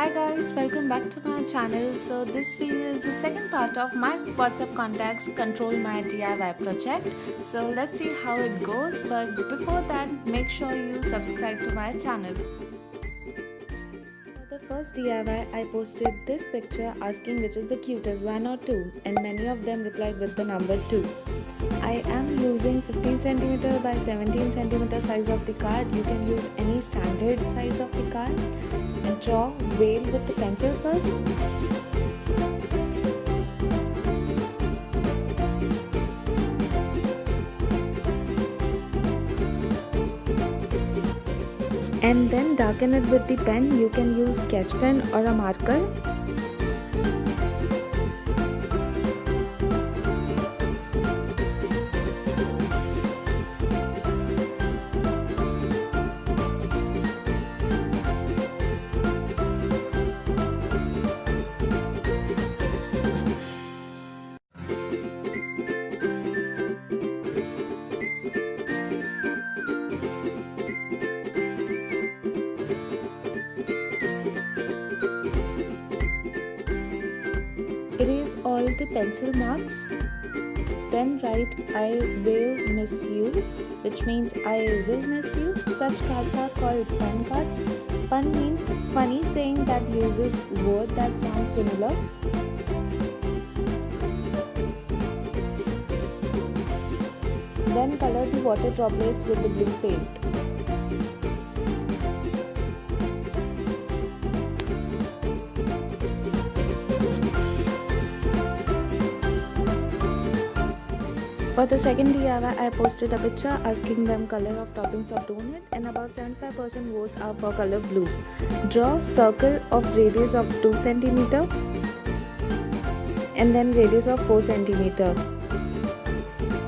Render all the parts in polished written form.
Hi guys, welcome back to my channel. So this video is the second part of my WhatsApp contacts control my DIY project. So let's see how it goes, but before that make sure you subscribe to my channel. For the first DIY, I posted this picture asking which is the cutest, 1 or 2, and many of them replied with the number 2. I am using 15cm by 17cm size of the card. You can use any standard size of the card. And draw whale with the pencil first. And then darken it with the pen. You can use sketch pen or a marker. Erase all the pencil marks. Then write I will miss you, which means I will miss you. Such cards are called pun cards. Pun means funny saying that uses word that sounds similar. Then color the water droplets with the blue paint. For the second DIY, I posted a picture asking them color of toppings of donut, and about 75% votes are for color blue. Draw circle of radius of 2 cm and then radius of 4 cm.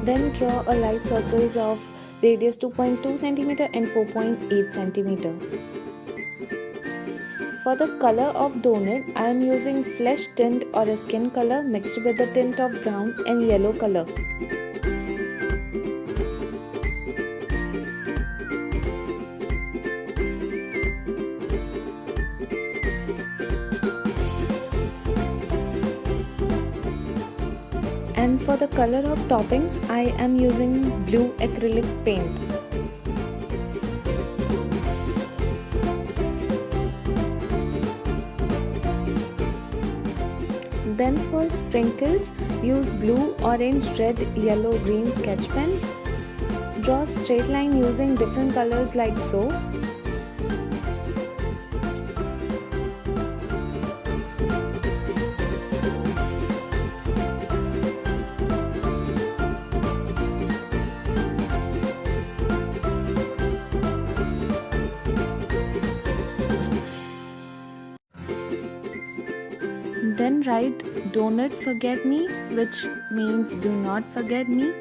Then draw a light circles of radius 2.2 cm and 4.8 cm. For the color of donut, I am using flesh tint or a skin color mixed with a tint of brown and yellow color. And for the color of toppings, I am using blue acrylic paint. Then for sprinkles, use blue, orange, red, yellow, green sketch pens. Draw a straight line using different colors like so. Then write donut forget me, which means do not forget me.